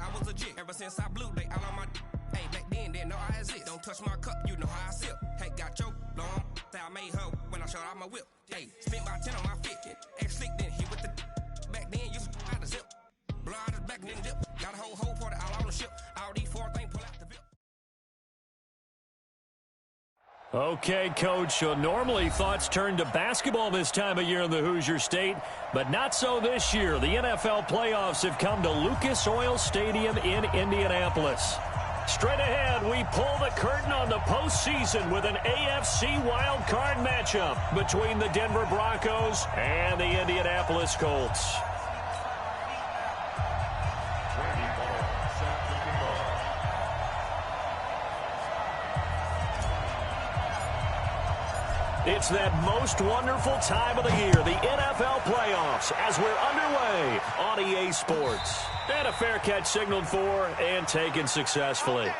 I was legit ever since I blew they all on my. Hey, back then didn't know I exist. Don't touch my cup, you know how I sip. Hey, got your long. Say I made her when I showed out my whip. Hey, spent about 10 on my fit. Ex slick then he with the. Back then you out the zip. Blow out his back and then dip. Got a whole party all on the ship. All these four things pull out the VIP. Okay, Coach, so normally thoughts turn to basketball this time of year in the Hoosier State, but not so this year. The NFL playoffs have come to Lucas Oil Stadium in Indianapolis. Straight ahead, we pull the curtain on the postseason with an AFC Wildcard matchup between the Denver Broncos and the Indianapolis Colts. It's that most wonderful time of the year, the NFL playoffs, as we're underway on EA Sports. And a fair catch signaled for and taken successfully.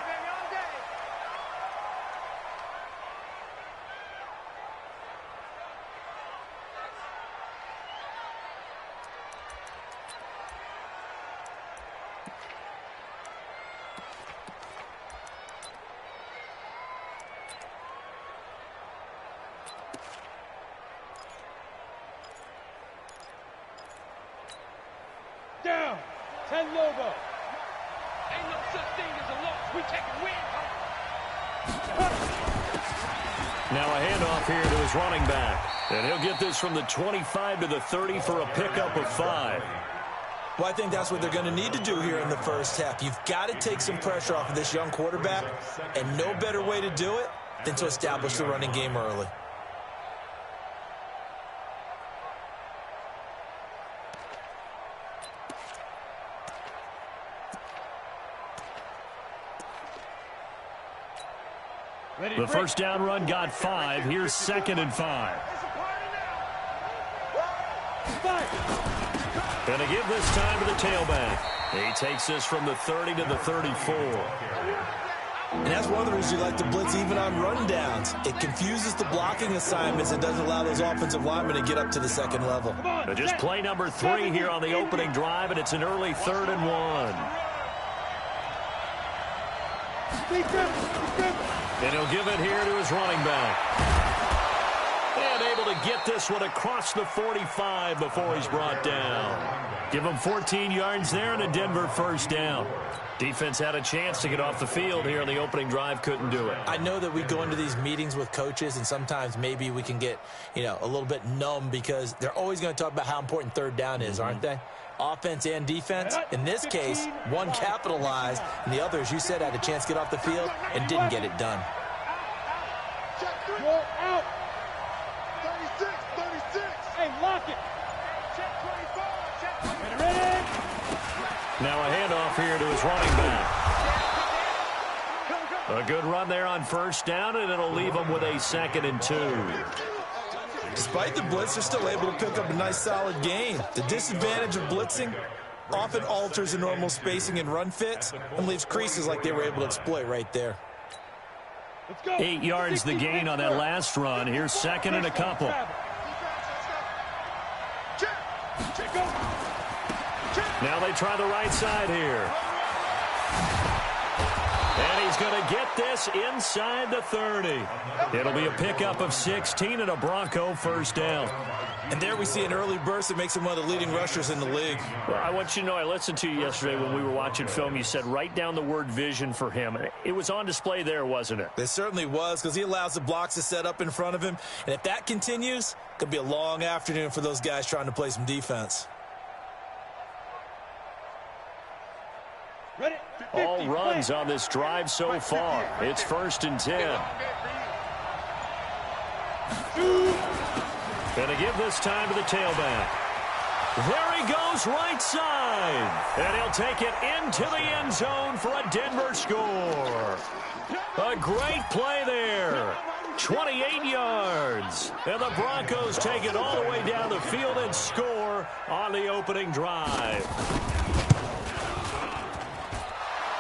Down, 10 logo. Ain't no such thing as a loss. We take a win. Now a handoff here to his running back. And he'll get this from the 25 to the 30 for a pickup of 5. Well, I think that's what they're going to need to do here in the first half. You've got to take some pressure off of this young quarterback, and no better way to do it than to establish the running game early. The first down run got 5. Here's 2nd and 5. Going to give this time to the tailback. He takes this from the 30 to the 34. And that's one of the reasons you like to blitz even on rundowns. It confuses the blocking assignments and doesn't allow those offensive linemen to get up to the second level. But just play number 3 here on the opening drive, and it's an early 3rd and 1. And he'll give it here to his running back. And able to get this one across the 45 before he's brought down. Give him 14 yards there and a Denver first down. Defense had a chance to get off the field here in the opening drive, couldn't do it. I know that we go into these meetings with coaches, and sometimes maybe we can get, a little bit numb because they're always going to talk about how important third down is, aren't they? Offense and defense. In this case, one capitalized, and the other, as you said, had a chance to get off the field and didn't get it done. You're out. 36, 36. Hey, lock it. Check 25. Ready. Now a handoff here to his running back. A good run there on first down, and it'll leave him with a 2nd and 2. Despite the blitz, they're still able to pick up a nice, solid gain. The disadvantage of blitzing often alters the normal spacing and run fits and leaves creases like they were able to exploit right there. 8 yards the gain on that last run. Here's 2nd and a couple. Now they try the right side here. And he's going to get this inside the 30. It'll be a pickup of 16 and a Bronco first down. And there we see an early burst that makes him one of the leading rushers in the league. Well, I want you to know, I listened to you yesterday when we were watching film. You said write down the word vision for him. It was on display there, wasn't it? It certainly was, because he allows the blocks to set up in front of him. And if that continues, it could be a long afternoon for those guys trying to play some defense. Ready. All runs on this drive so far. It's 1st and 10. Going to give this time to the tailback. There he goes, right side. And he'll take it into the end zone for a Denver score. A great play there. 28 yards. And the Broncos take it all the way down the field and score on the opening drive.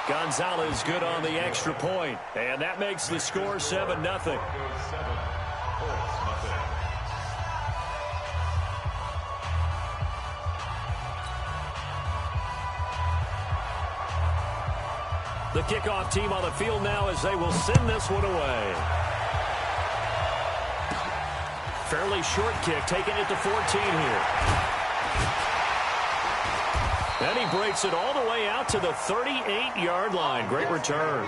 Gonzalez good on the extra point, and that makes the score 7-0. The kickoff team on the field now as they will send this one away. Fairly short kick, taking it to 14 here. And he breaks it all the way out to the 38-yard line. Great return.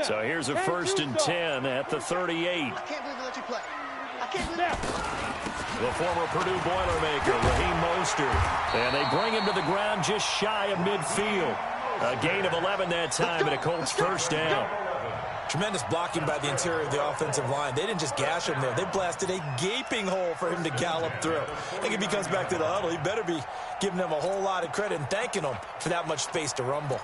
So here's a 1st and 10 at the 38. I can't believe they let you play. I can't believe that. The former Purdue Boilermaker, Raheem Mostert. And they bring him to the ground just shy of midfield. A gain of 11 that time and a Colts first down. Tremendous blocking by the interior of the offensive line. They didn't just gash him there. They blasted a gaping hole for him to gallop through. I think if he comes back to the huddle, he better be giving them a whole lot of credit and thanking them for that much space to rumble.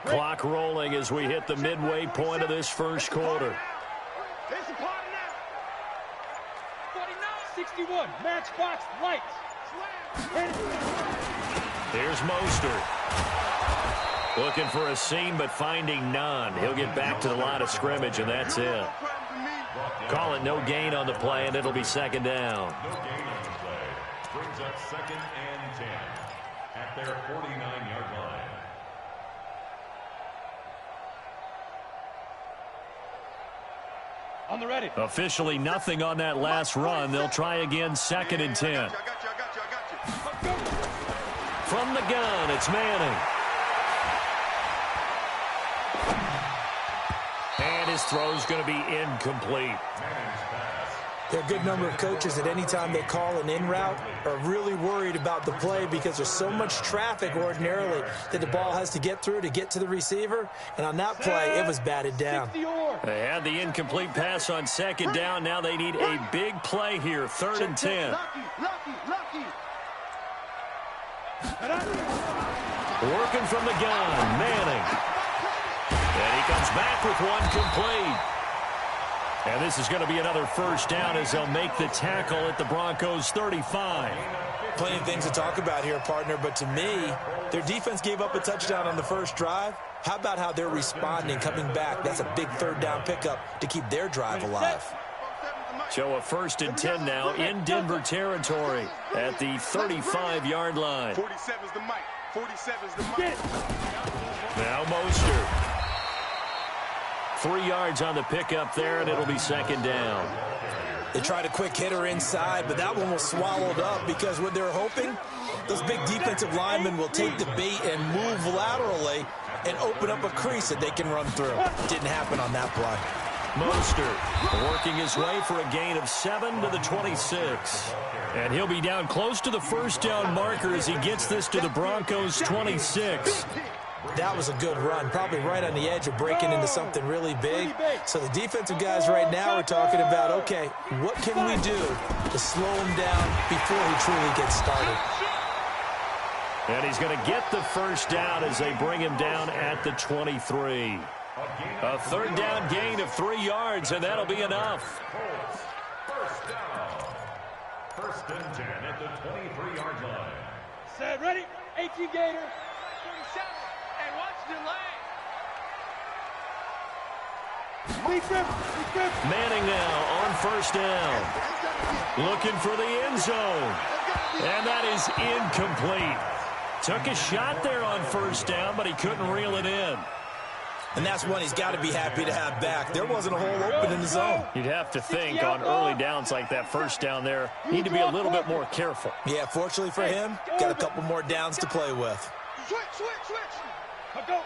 Clock rolling as we hit the midway point of this first quarter. There's the party now. 49, 61, matchbox lights. Here's Mostert. Looking for a seam, but finding none. He'll get back to the line of scrimmage, and that's it. Call it no gain on the play, and it'll be second down. No gain on the play. Brings up 2nd and 10 at their 49-yard line. On the ready. Officially nothing on that last run. They'll try again, 2nd and 10. From the gun, it's Manning. And his throw's going to be incomplete. There are a good number of coaches that any time they call an in route are really worried about the play because there's so much traffic ordinarily that the ball has to get through to get to the receiver. And on that play, it was batted down. They had the incomplete pass on 2nd down. Now they need a big play here, 3rd and 10. Working from the gun, Manning. And he comes back with one complete. And this is going to be another first down as they'll make the tackle at the Broncos 35. Plenty of things to talk about here, partner, but to me, their defense gave up a touchdown on the first drive. How about how they're responding, coming back? That's a big 3rd down pickup to keep their drive alive. So a 1st and 10 now in Denver territory at the 35-yard line. 47's the mic. 47's the mic. Now Mostert. 3 yards on the pickup there, and it'll be 2nd down. They tried a quick hitter inside, but that one was swallowed up because what they're hoping, those big defensive linemen will take the bait and move laterally and open up a crease that they can run through. Didn't happen on that play. Mostert working his way for a gain of 7 to the 26. And he'll be down close to the first down marker as he gets this to the Broncos 26. That was a good run, probably right on the edge of breaking into something really big. So the defensive guys right now are talking about, okay, what can we do to slow him down before he truly gets started? And he's going to get the first down as they bring him down at the 23. A 3rd down gain of 3 yards, and that'll be enough. First down. 1st and 10 at the 23-yard line. Set, ready. 18 Gator. 37. And watch the lane. Manning now on 1st down. Looking for the end zone. And that is incomplete. Took a shot there on 1st down, but he couldn't reel it in. And that's one he's got to be happy to have back. There wasn't a hole open in the zone. You'd have to think on early downs like that 1st down there, need to be a little bit more careful. Yeah, fortunately for him, got a couple more downs to play with. Go.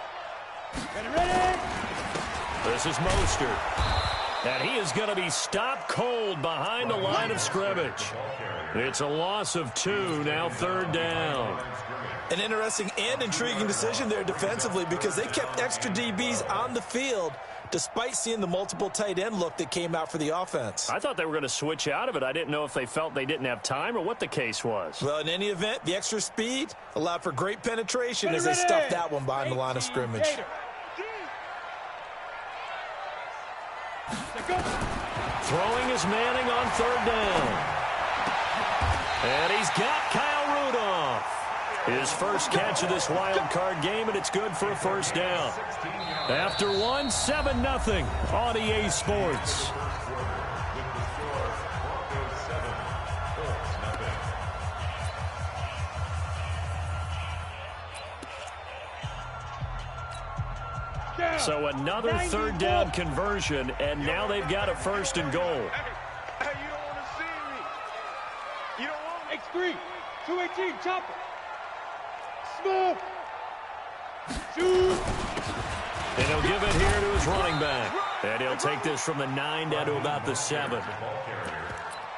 Ready. This is Mostert. And he is going to be stopped cold behind the line of scrimmage. It's a loss of 2, now 3rd down. An interesting and intriguing decision there defensively because they kept extra DBs on the field despite seeing the multiple tight end look that came out for the offense. I thought they were going to switch out of it. I didn't know if they felt they didn't have time or what the case was. Well, in any event, the extra speed allowed for great penetration as they stuffed that one behind the line of scrimmage. Throwing is Manning on 3rd down. And he's got Kyle Rudolph. His first catch of this wild card game, and it's good for a 1st down. After 1, 7-0 on EA Sports. So another 3rd down conversion, and now they've got a 1st and goal. Hey, you don't want to see me. You don't want me. X3, 218, chopper. Smoke. Shoot. And he'll give it here to his running back. And he'll take this from the 9 down to about the 7.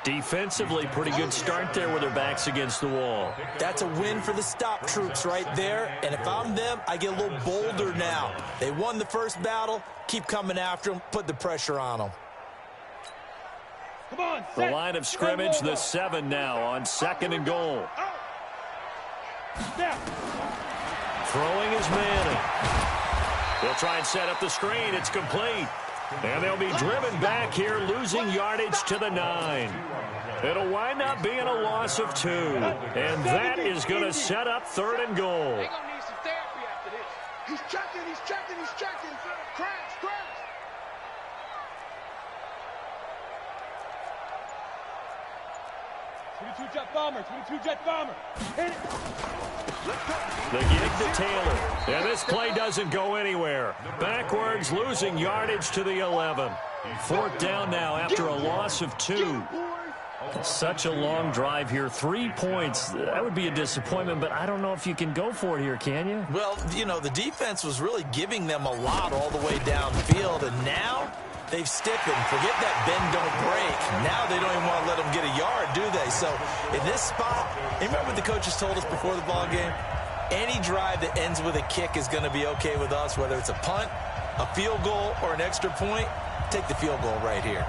Defensively, pretty good start there with their backs against the wall. That's a win for the stop troops right there. And if I'm them, I get a little bolder now. They won the first battle. Keep coming after them. Put the pressure on them. Come on, The line of scrimmage, the 7 now on 2nd and goal. Snap. Throwing is Manning. They'll try and set up the screen. It's complete. And they'll be driven back here, losing yardage to the 9. It'll wind up being a loss of 2. And that is going to set up 3rd and goal. They're going to need some therapy after this. He's checking, he's checking, he's checking. Crash, crash. Jet bomber, 22 jet bomber. Hit it. The gig to Taylor. And this play doesn't go anywhere. Backwards, losing yardage to the 11. 4th down now after a loss of 2. Such a long drive here. 3 points. That would be a disappointment, but I don't know if you can go for it here, can you? Well, you know, the defense was really giving them a lot all the way downfield, and now they've stiffened. Forget that bend, don't break. Now they don't even want to let them get a yard, do they? So in this spot, remember what the coaches told us before the ball game? Any drive that ends with a kick is going to be okay with us, whether it's a punt, a field goal, or an extra point. Take the field goal right here.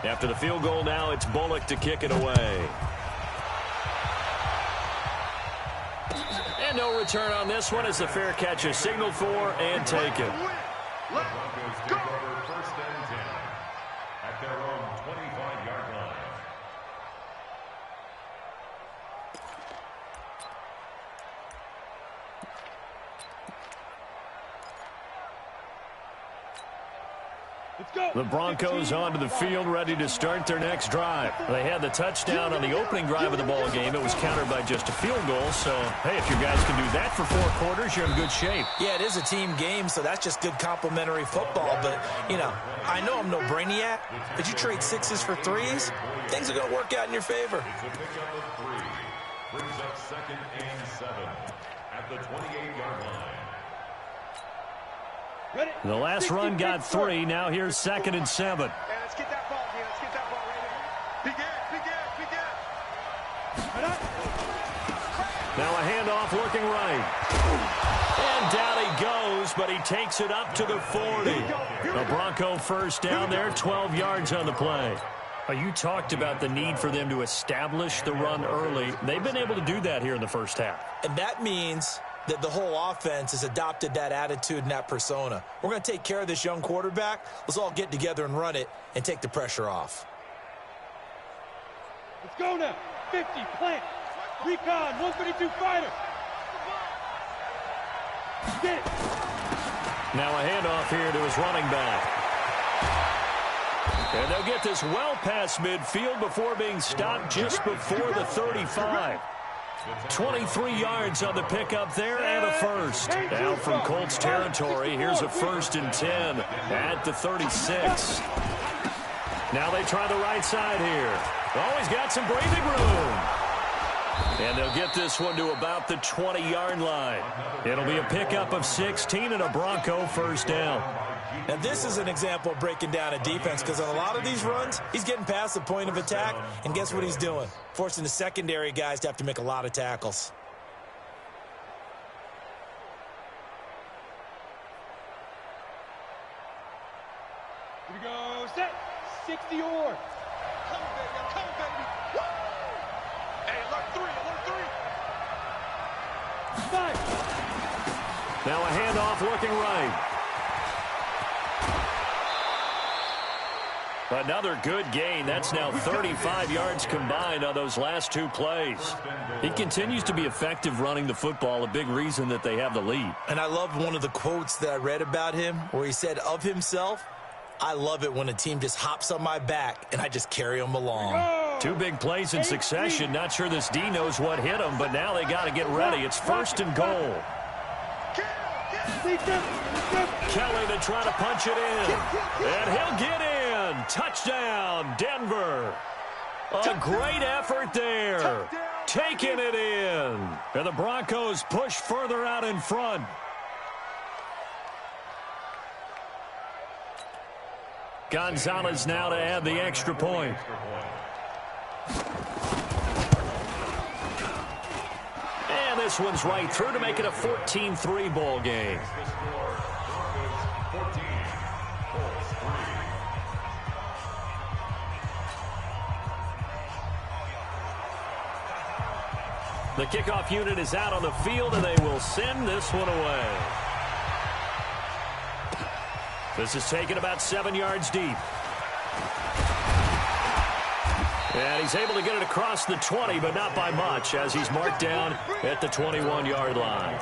After the field goal now, it's Bullock to kick it away. And no return on this one as the fair catch is signaled for and taken. Broncos take over 1st and 10 at their own 25-yard line. The Broncos onto the field, ready to start their next drive. They had the touchdown on the opening drive of the ball game. It was countered by just a field goal. So, hey, if you guys can do that for 4 quarters, you're in good shape. Yeah, it is a team game, so that's just good complimentary football. But, you know, I know I'm no brainiac, but you trade 6s for 3s, things are going to work out in your favor. It's a pickup of 3. Brings up 2nd and 7 at the 28-yard line. The last run got 3. Now here's 2nd and 7. Hey, let's get that ball, man. Let's get that ball right here. Big ass. Now a handoff looking right. And down he goes, but he takes it up to the 40. A Bronco 1st down there, 12 yards on the play. You talked about the need for them to establish the run early. They've been able to do that here in the first half. And that means that the whole offense has adopted that attitude and that persona. We're going to take care of this young quarterback. Let's all get together and run it and take the pressure off. Let's go now. 50, plant. Recon, 132 fighter. Get it. Now a handoff here to his running back. And they'll get this well past midfield before being stopped just before the 35. 23 yards on the pickup there and a 1st. Now from Colts territory, here's a 1st and 10 at the 36. Now they try the right side here. Oh, he's got some breathing room. And they'll get this one to about the 20-yard line. It'll be a pickup of 16 and a Bronco first down. Now, this is an example of breaking down a defense because on a lot of these runs, he's getting past the point of attack, and guess what he's doing? Forcing the secondary guys to have to make a lot of tackles. Here we go, set, 60 or. Come, baby. Woo! Hey, alert three. Five. Now a handoff looking right. Another good gain. That's now 35 yards combined on those last two plays. He continues to be effective running the football, a big reason that they have the lead. And I love one of the quotes that I read about him where he said of himself, I love it when a team just hops on my back and I just carry them along. Two big plays in succession. Not sure this D knows what hit him, but now they got to get ready. It's first and goal. Kelly to try to punch it in. And he'll get in. Touchdown, Denver. A great effort there. Taking it in. And the Broncos push further out in front. Gonzalez now to add the extra point. And this one's right through to make it a 14-3 ball game. The kickoff unit is out on the field, and they will send this one away. This is taken about 7 yards deep. And he's able to get it across the 20, but not by much, as he's marked down at the 21-yard line.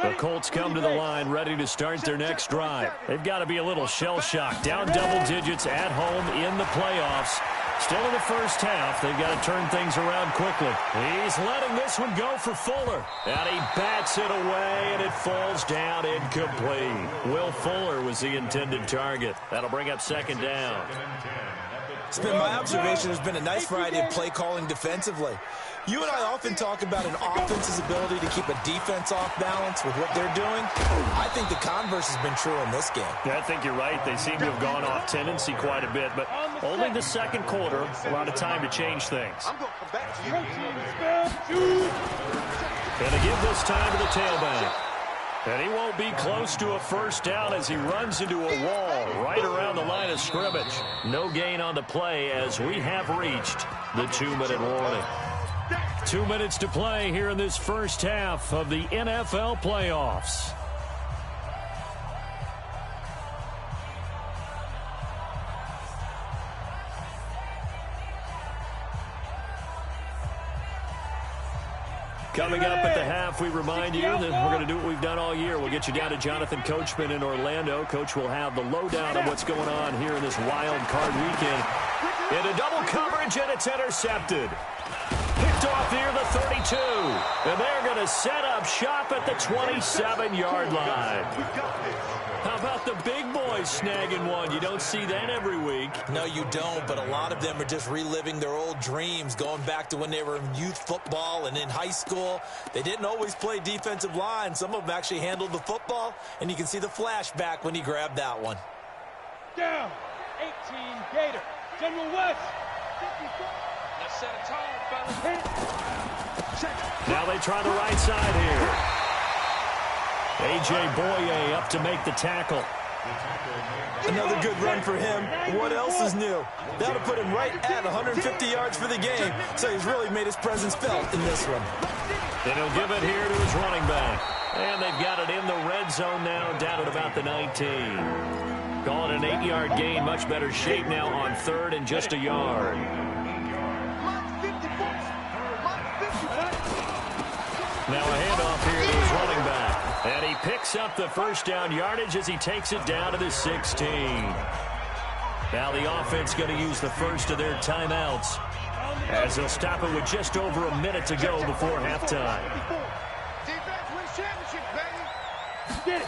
The Colts come to the line ready to start their next drive. They've got to be a little shell-shocked. Down double digits at home in the playoffs. Still in the first half. They've got to turn things around quickly. He's letting this one go for Fuller. And he bats it away, and it falls down incomplete. Will Fuller was the intended target. That'll bring up second down. It's been my observation there's been a nice variety of play calling defensively. You and I often talk about an offense's ability to keep a defense off balance with what they're doing. I think the converse has been true in this game. Yeah, I think you're right. They seem to have gone off tendency quite a bit, but only the second quarter, a lot of time to change things. I'm going to come back to you. And they give this time to the tailback. And he won't be close to a first down as he runs into a wall right around the line of scrimmage. No gain on the play as we have reached the 2-minute warning. 2 minutes to play here in this first half of the NFL playoffs. Coming up at the half, we remind you that we're going to do what we've done all year. We'll get you down to Jonathan Coachman in Orlando. Coach will have the lowdown of what's going on here in this wild card weekend. Into double coverage, and it's intercepted. Picked off near the 32. And they're going to set up shop at the 27-yard line. How about the big boys snagging one? You don't see that every week. No, you don't, but a lot of them are just reliving their old dreams, going back to when they were in youth football and in high school. They didn't always play defensive line. Some of them actually handled the football, and you can see the flashback when he grabbed that one. Down, 18 Gator, General West. Let's set a tone, fellas. Now they try the right side here. Jared-VOI up to make the tackle. Another good run for him. What else is new? That'll put him right at 150 yards for the game, so he's really made his presence felt in this one. And he'll give it here to his running back. And they've got it in the red zone now, down at about the 19. Call it an 8-yard gain, much better shape now on third and just a yard. Now a handoff here to his running back. And he picks up the first down yardage as he takes it down to the 16. Now the offense going to use the first of their timeouts as they'll stop it with just over a minute to go before halftime. Get it.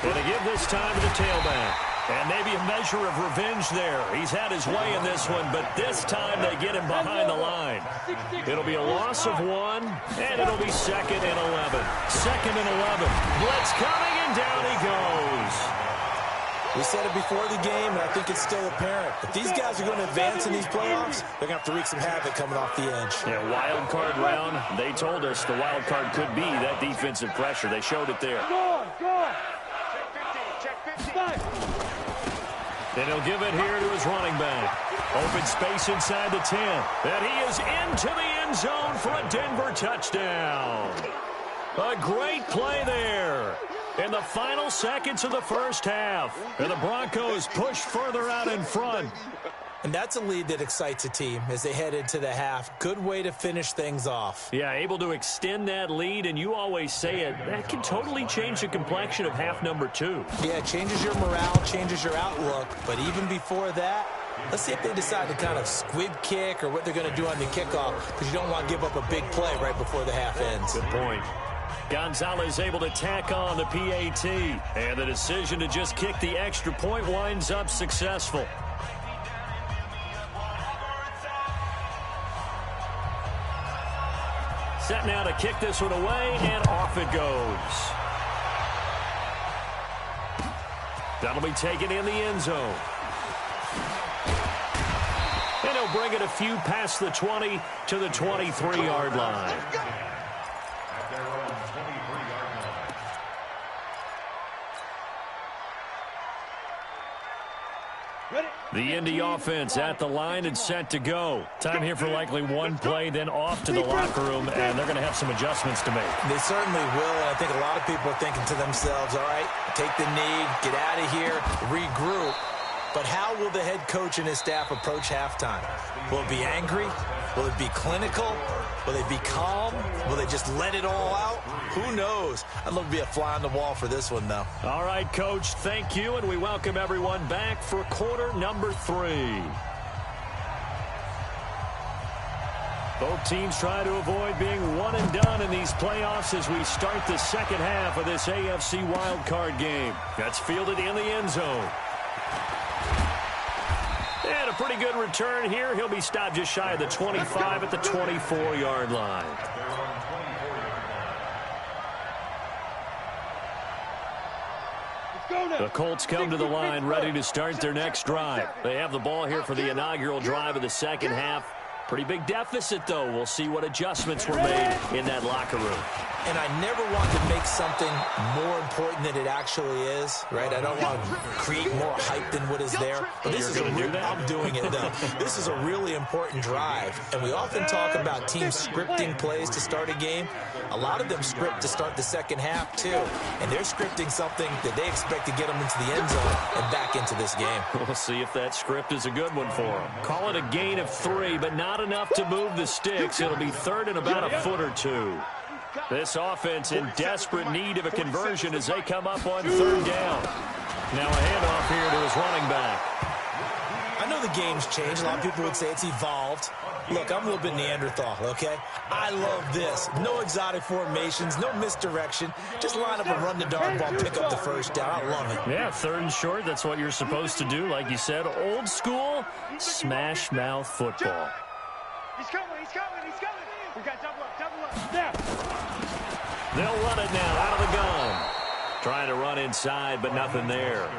And they give this time to the tailback. And maybe a measure of revenge there. He's had his way in this one, but this time they get him behind the line. It'll be a loss of 1, and it'll be 2nd and 11. 2nd and 11. Blitz coming, and down he goes. We said it before the game, and I think it's still apparent. If these guys are going to advance in these playoffs, they're going to have to wreak some havoc coming off the edge. Yeah, wild card round. They told us the wild card could be that defensive pressure. They showed it there. Go on. Check 50. And he'll give it here to his running back. Open space inside the 10. And he is into the end zone for a Denver touchdown. A great play there in the final seconds of the first half. And the Broncos push further out in front. And that's a lead that excites a team as they head into the half. Good way to finish things off. Yeah, able to extend that lead, and you always say it, that can totally change the complexion of half number 2. Yeah, it changes your morale, changes your outlook. But even before that, let's see if they decide to kind of squib kick or what they're going to do on the kickoff, because you don't want to give up a big play right before the half ends. Good point. Gonzalez able to tack on the PAT, and the decision to just kick the extra point winds up successful. Set now to kick this one away, and off it goes. That'll be taken in the end zone. And he'll bring it a few past the 20 to the 23-yard line. At their own 23-yard line. Ready. The Indy offense at the line and set to go. Time here for likely one play, then off to the locker room, and they're going to have some adjustments to make. They certainly will, and I think a lot of people are thinking to themselves, all right, take the knee, get out of here, regroup. But how will the head coach and his staff approach halftime? Will it be angry? Will it be clinical? Will they be calm? Will they just let it all out? Who knows? I'd love to be a fly on the wall for this one, though. All right, Coach, thank you, and we welcome everyone back for quarter number 3. Both teams try to avoid being one and done in these playoffs as we start the second half of this AFC wildcard game. That's fielded in the end zone. And a pretty good return here. He'll be stopped just shy of the 25 at the 24-yard line. The Colts come to the line ready to start their next drive. They have the ball here for the inaugural drive of the second half. Pretty big deficit, though. We'll see what adjustments were made in that locker room. And I never want to make something more important than it actually is, right? I don't want to create more hype than what is there. But this is I'm doing it, though. This is a really important drive. And we often talk about teams scripting plays to start a game. A lot of them script to start the second half, too. And they're scripting something that they expect to get them into the end zone and back into this game. We'll see if that script is a good one for them. Call it a gain of 3, but not enough to move the sticks. It'll be third and about a foot or 2. This offense in desperate need of a conversion as they come up on third down. Now a handoff here to his running back. I know the game's changed. A lot of people would say it's evolved. Look, I'm a little bit Neanderthal, okay? I love this. No exotic formations, no misdirection. Just line up and run the darn ball, pick up the first down. I love it. Yeah, third and short, that's what you're supposed to do. Like you said, old school, smash mouth football. He's coming. We got double up. Now. They'll run it now out of the gun. Trying to run inside, but nothing there.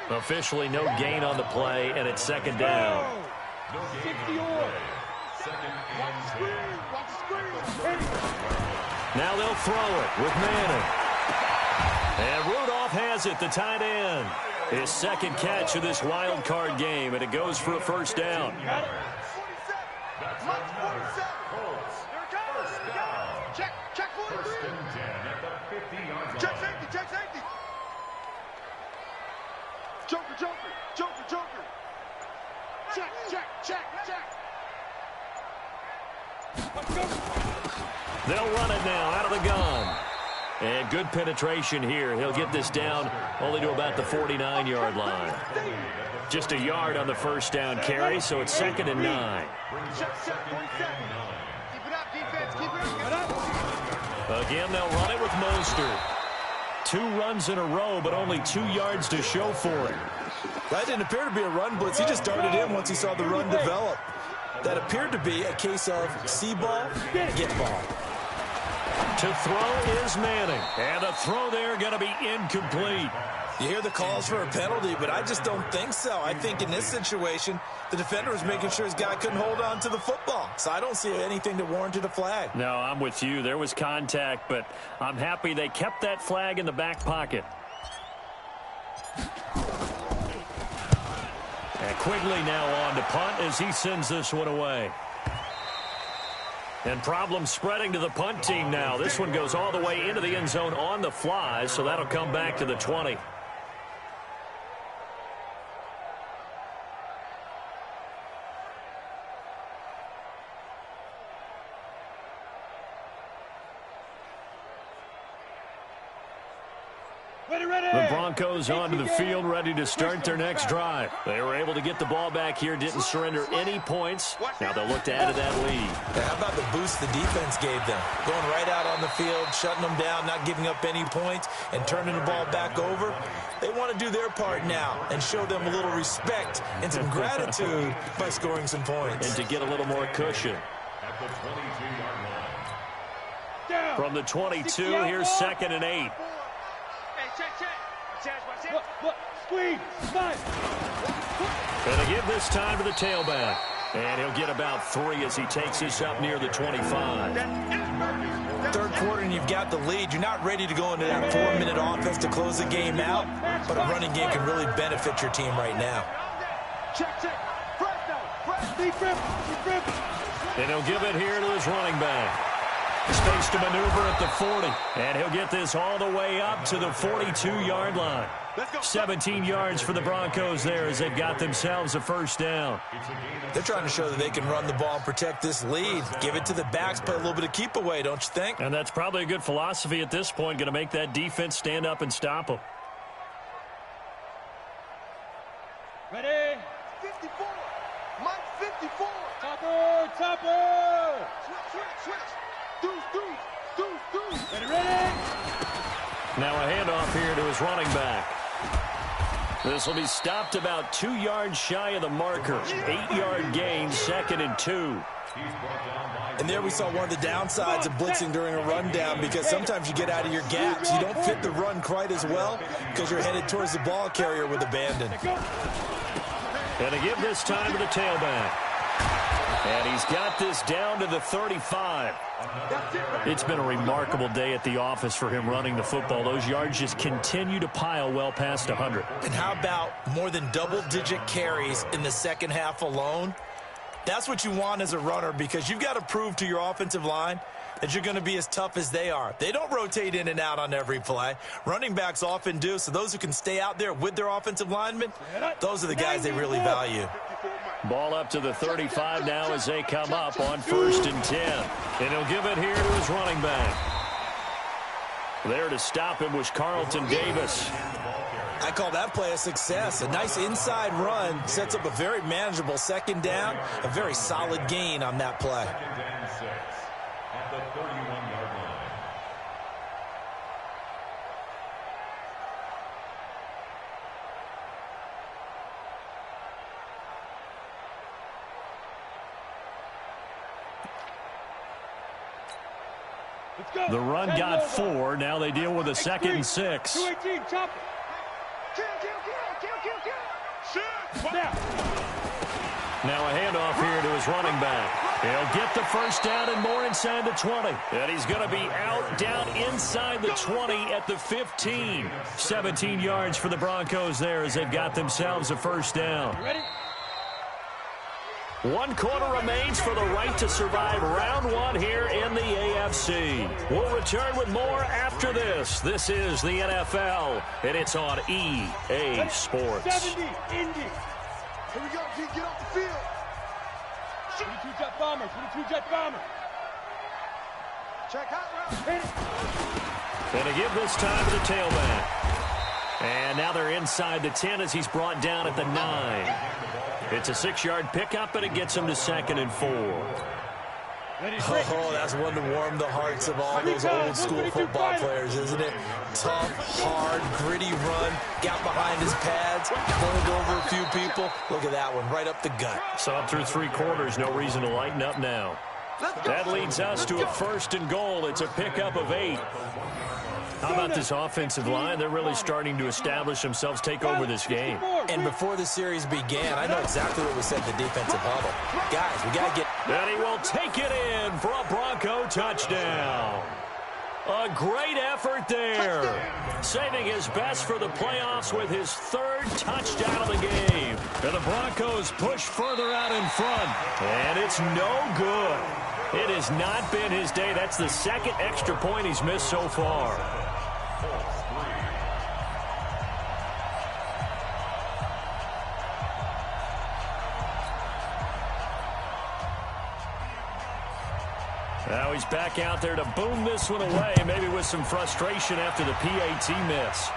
Officially no gain on the play, and it's second down. 60 on. Now they'll throw it with Madden. And Rudolph has it, the tight end. His second catch of this wild card game, and it goes for a first down. Check 43. Check safety. Joker. Check. They'll run it now out of the gun. And good penetration here. He'll get this down only to about the 49-yard line. Just a yard on the first down carry, so it's 2nd and 9. Keep it up, defense. Keep it up. Again, they'll run it with Mostert. 2 runs in a row, but only 2 yards to show for it. That didn't appear to be a run blitz. He just darted in once he saw the run develop. That appeared to be a case of see ball, get ball. To throw is Manning. And a throw there going to be incomplete. You hear the calls for a penalty, but I just don't think so. I think in this situation, the defender was making sure his guy couldn't hold on to the football. So I don't see anything that warranted a flag. No, I'm with you. There was contact, but I'm happy they kept that flag in the back pocket. And Quigley now on to punt as he sends this one away. And problems spreading to the punt team now. This one goes all the way into the end zone on the fly, so that'll come back to the 20. The Broncos onto the field, ready to start their next drive. They were able to get the ball back here, didn't surrender any points. Now they'll look to add to that lead. How about the boost the defense gave them? Going right out on the field, shutting them down, not giving up any points, and turning the ball back over. They want to do their part now and show them a little respect and some gratitude by scoring some points. And to get a little more cushion. At the 22-yard line. From the 22, here's 2nd and 8. Squeeze, slide. And they give this time to the tailback. And he'll get about 3 as he takes this up near the 25. Third quarter and you've got the lead. You're not ready to go into that 4-minute offense to close the game out, but a running game can really benefit your team right now. And he'll give it here to his running back. Space to maneuver at the 40. And he'll get this all the way up to the 42-yard line. 17 yards for the Broncos there as they've got themselves a first down. They're trying to show that they can run the ball and protect this lead. Give it to the backs, play a little bit of keep away, don't you think? And that's probably a good philosophy at this point, going to make that defense stand up and stop them. Ready? 54. Mike 54. Topper. Switch. Deuce. Ready? Now a handoff here to his running back. This will be stopped about 2 yards shy of the marker. 8-yard gain, 2nd and 2. And there we saw one of the downsides of blitzing during a rundown, because sometimes you get out of your gaps. You don't fit the run quite as well because you're headed towards the ball carrier with abandon. And to give this time to the tailback. And he's got this down to the 35. It's been a remarkable day at the office for him running the football. Those yards just continue to pile well past 100. And how about more than double-digit carries in the second half alone? That's what you want as a runner, because you've got to prove to your offensive line that you're going to be as tough as they are. They don't rotate in and out on every play. Running backs often do, so those who can stay out there with their offensive linemen, those are the guys they really value. Ball up to the 35 now as they come up on 1st and 10. And he'll give it here to his running back. There to stop him was Carlton Davis. I call that play a success. A nice inside run sets up a very manageable 2nd down, a very solid gain on that play. 2nd and 6 at the 31-yard line. The run got 4. Now they deal with a 2nd and 6. 218, chop it. Now a handoff here to his running back. He'll get the first down and more inside the 20. And he's going to be out down inside the 20 at the 15. 17 yards for the Broncos there as they've got themselves a first down. Ready? 1 quarter remains for the right to survive round 1 here in the AFC. We'll return with more after this. This is the NFL, and it's on EA Sports. 70, Indy. Here we go, get off the field. 22 jet bomber, 22 jet bomber. Check hot route. Hit it. And to give this time to the tailback. And now they're inside the 10 as he's brought down at the 9. It's a 6-yard pickup, and it gets him to 2nd and 4. Oh, that's one to warm the hearts of all those old school football players, isn't it? Tough, hard, gritty run, got behind his pads, bowled over a few people. Look at that one, right up the gut. So through 3 quarters, no reason to lighten up now. That leads us to a 1st and goal. It's a pickup of 8. How about this offensive line? They're really starting to establish themselves, take over this game. And before the series began, I know exactly what was said in the defensive huddle. Guys, we got to get... And he will take it in for a Bronco touchdown. A great effort there. Saving his best for the playoffs with his 3rd touchdown of the game. And the Broncos push further out in front. And it's no good. It has not been his day. That's the 2nd extra point he's missed so far. Now he's back out there to boom this one away, maybe with some frustration after the PAT miss.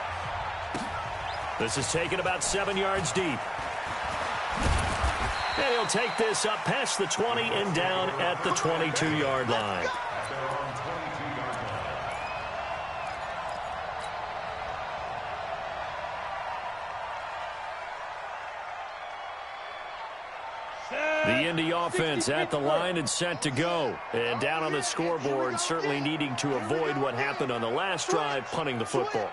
This is taken about 7 yards deep. And he'll take this up past the 20 and down at the 22-yard line. The Indy offense at the line and set to go. And down on the scoreboard, certainly needing to avoid what happened on the last drive, punting the football.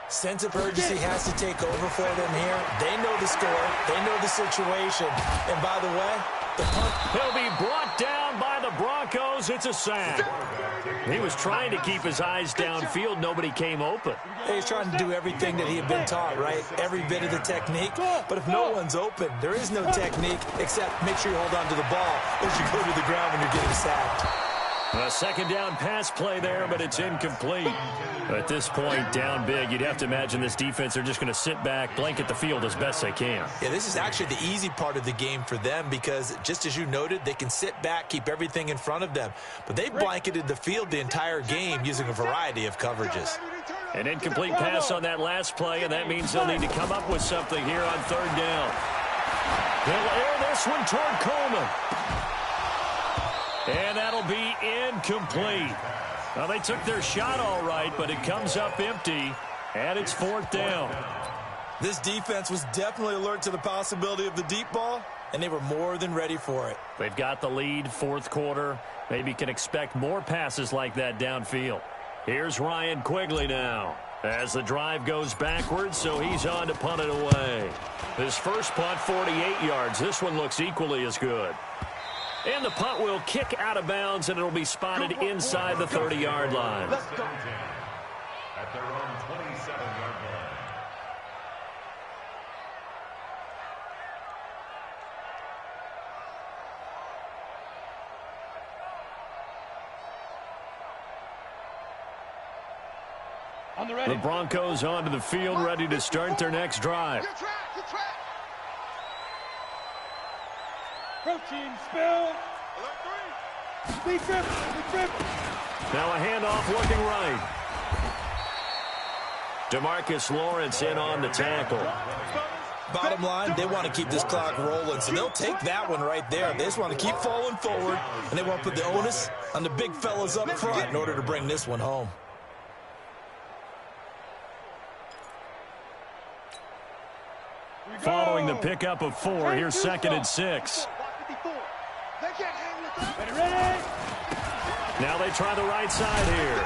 Sense of urgency has to take over for them here. They know the score. They know the situation. And by the way, the punt... He'll be brought down by the Broncos. It's a sack. He was trying to keep his eyes downfield. Nobody came open. He's trying to do everything that he had been taught, right? Every bit of the technique. But if no one's open, there is no technique except make sure you hold on to the ball as you go to the ground when you're getting sacked. A 2nd down pass play there, but it's incomplete. At this point, down big, you'd have to imagine this defense are just going to sit back, blanket the field as best they can. Yeah, this is actually the easy part of the game for them because, just as you noted, they can sit back, keep everything in front of them. But they blanketed the field the entire game using a variety of coverages. An incomplete pass on that last play, and that means they'll need to come up with something here on 3rd down. They'll air this one toward Coleman. And that'll be incomplete. Well, they took their shot all right, but it comes up empty, and it's 4th down. This defense was definitely alert to the possibility of the deep ball, and they were more than ready for it. They've got the lead, 4th quarter. Maybe can expect more passes like that downfield. Here's Ryan Quigley now as the drive goes backwards, so he's on to punt it away. His first punt, 48 yards. This one looks equally as good. And the punt will kick out of bounds, and it'll be spotted inside the 30-yard line. Let's go. At their own 27-yard line. The Broncos onto the field, ready to start their next drive. Protein spill. Big grip. Now a handoff looking right. DeMarcus Lawrence in on the tackle. Bottom line, they want to keep this clock rolling, so they'll take that one right there. They just want to keep falling forward, and they want to put the onus on the big fellas up front in order to bring this one home. Following the pickup of 4, here's 2nd and 6. Now they try the right side here.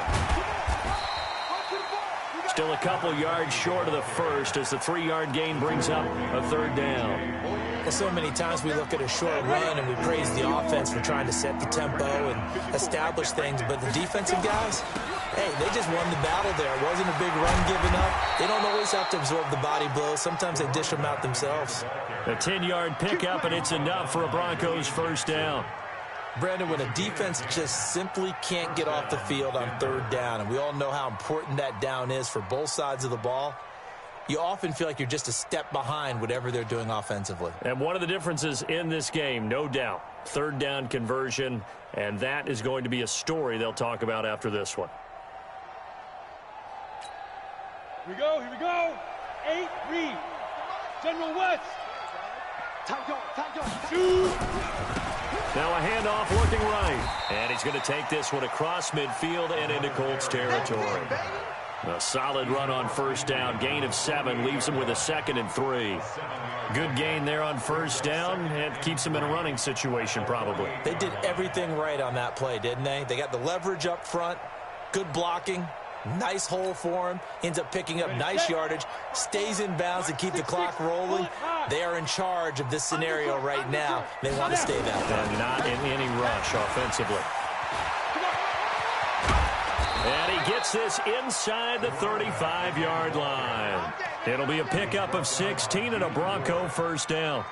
Still a couple yards short of the first as the 3-yard gain brings up a 3rd down. Well, so many times we look at a short run and we praise the offense for trying to set the tempo and establish things, but the defensive guys, hey, they just won the battle there. It wasn't a big run given up. They don't always have to absorb the body blows. Sometimes they dish them out themselves. A 10-yard pickup, and it's enough for a Broncos 1st down. Brandon, when a defense just simply can't get off the field on 3rd down, and we all know how important that down is for both sides of the ball, you often feel like you're just a step behind whatever they're doing offensively. And one of the differences in this game, no doubt, 3rd down conversion, and that is going to be a story they'll talk about after this one. Here we go. 8, read. General West. Shoot. Now a handoff looking right. And he's going to take this one across midfield and into Colts territory. A solid run on first down. Gain of 7 leaves him with a 2nd and 3. Good gain there on first down. It keeps him in a running situation probably. They did everything right on that play, didn't they? They got the leverage up front, good blocking, nice hole for him, ends up picking up nice yardage, stays in bounds to keep the clock rolling. They are in charge of this scenario right now. They want to stay that way. And not in any rush offensively. And he gets this inside the 35-yard line. It'll be a pickup of 16 and a Bronco first down.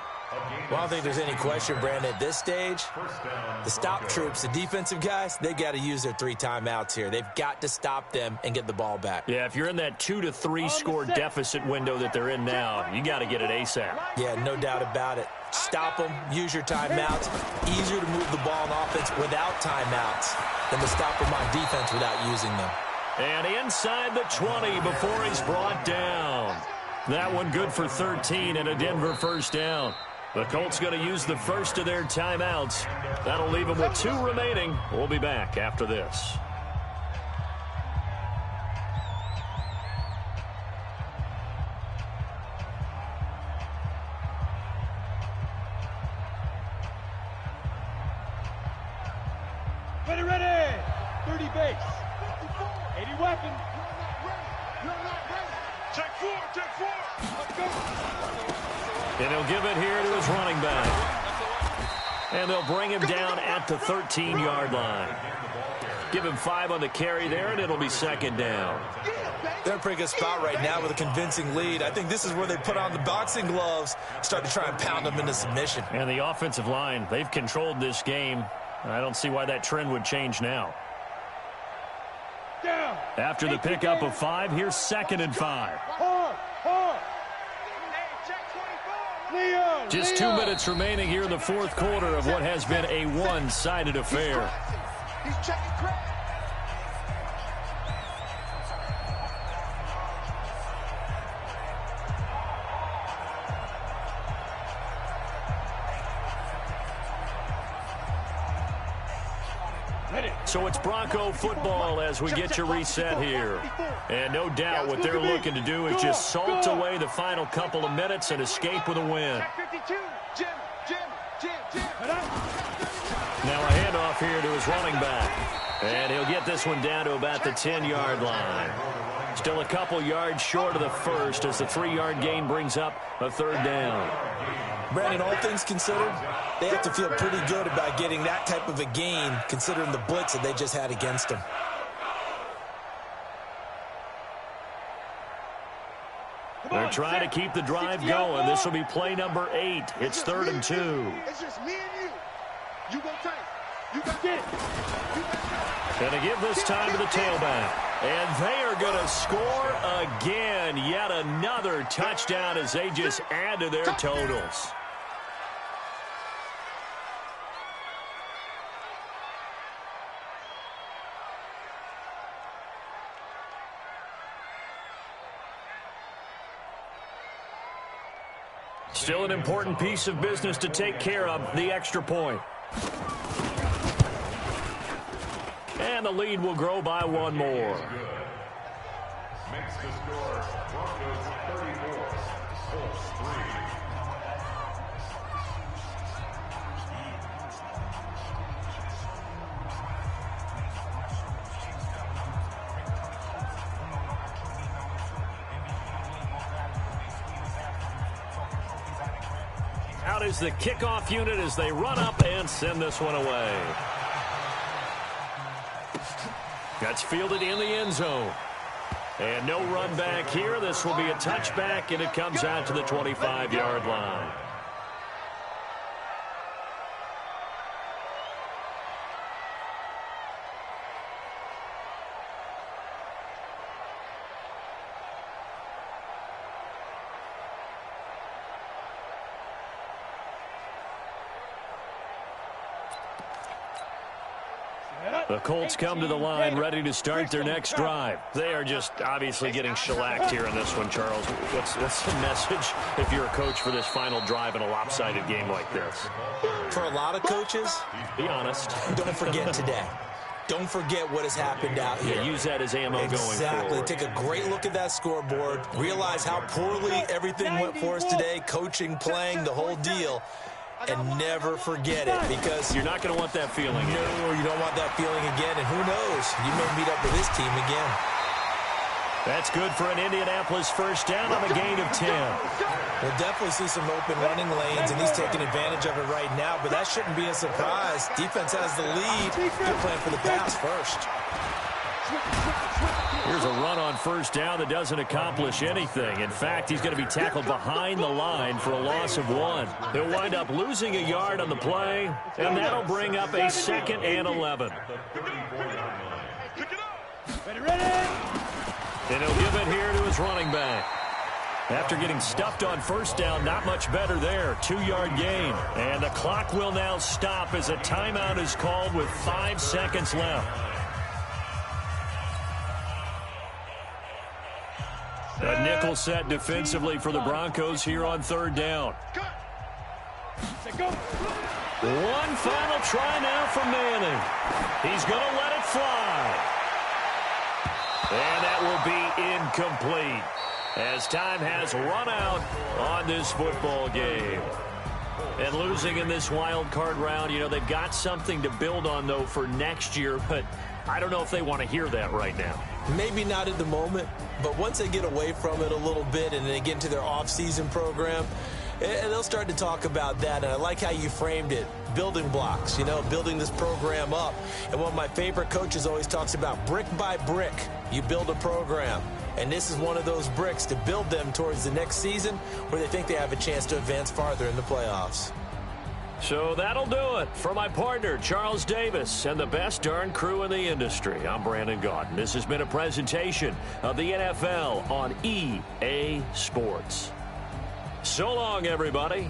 Well, I don't think there's any question, Brandon, at this stage, the stop troops, the defensive guys, they got to use their 3 timeouts here. They've got to stop them and get the ball back. Yeah, if you're in that 2 to 3 score deficit window that they're in now, you got to get it ASAP. Yeah, no doubt about it. Stop them, use your timeouts. Easier to move the ball on offense without timeouts than to stop them on defense without using them. And inside the 20 before he's brought down. That one good for 13 and a Denver first down. The Colts going to use the first of their timeouts. That'll leave them with 2 remaining. We'll be back after this. Ready. 30 base. 80 weapon. Check 4. Let's go. And he'll give it here to his running back. And they'll bring him down at the 13-yard line. Give him 5 on the carry there, and it'll be 2nd down. They're in a pretty good spot right now with a convincing lead. I think this is where they put on the boxing gloves, start to try and pound them into submission. And the offensive line, they've controlled this game. I don't see why that trend would change now. Down. After the pickup of 5, here's 2nd and 5. Hard. Leon. Just 2 minutes remaining here in the 4th quarter of what has been a one-sided affair. He's checking crack. So it's Bronco football as we get you reset here. And no doubt what they're looking to do is just salt away the final couple of minutes and escape with a win. Now a handoff here to his running back. And he'll get this one down to about the 10-yard line. Still a couple yards short of the first as the 3-yard gain brings up a 3rd down. Brandon, all things considered, they have to feel pretty good about getting that type of a gain considering the blitz that they just had against them. They're trying to keep the drive going. This will be play number 8. It's 3rd and 2. It's just me and you. You go tight. You got Get it. Going to give this time to the tailback. And they are going to score again. Yet another touchdown as they just add to their totals. Still an important piece of business to take care of, the extra point. And the lead will grow by 1 more. Makes the score Broncos 34, Colts 3. Out is the kickoff unit as they run up and send this one away. That's fielded in the end zone. And no run back here. This will be a touchback, and it comes out to the 25-yard line. The Colts come to the line ready to start their next drive. They are just obviously getting shellacked here in this one, Charles. What's the message if you're a coach for this final drive in a lopsided game like this? For a lot of coaches, be honest. Don't forget today. Don't forget what has happened out here. Yeah, use that as ammo going forward. Exactly. Take a great look at that scoreboard. Realize how poorly everything went for us today. Coaching, playing, the whole deal. And never forget it, because you're not going to want that feeling again. No, you don't want that feeling again. And who knows? You may meet up with this team again. That's good for an Indianapolis first down on a gain of 10. We'll definitely see some open running lanes, and he's taking advantage of it right now, but that shouldn't be a surprise. Defense has the lead. They're playing for the pass first. Here's a run on first down that doesn't accomplish anything. In fact, he's going to be tackled behind the line for a loss of 1. He'll wind up losing a yard on the play, and that'll bring up a 2nd and 11. And he'll give it here to his running back. After getting stuffed on first down, not much better there. 2-yard gain. And the clock will now stop as a timeout is called with 5 seconds left. A nickel set defensively for the Broncos here on third down. One final try now from Manning. He's going to let it fly. And that will be incomplete as time has run out on this football game. And losing in this wild card round, you know, they've got something to build on, though, for next year. But I don't know if they want to hear that right now. Maybe not at the moment, but once they get away from it a little bit and they get into their off-season program, and they'll start to talk about that. And I like how you framed it, building blocks, you know, building this program up. And one of my favorite coaches always talks about brick by brick, you build a program. And this is one of those bricks to build them towards the next season where they think they have a chance to advance farther in the playoffs. So that'll do it for my partner, Charles Davis, and the best darn crew in the industry. I'm Brandon Gaudin. This has been a presentation of the NFL on EA Sports. So long, everybody.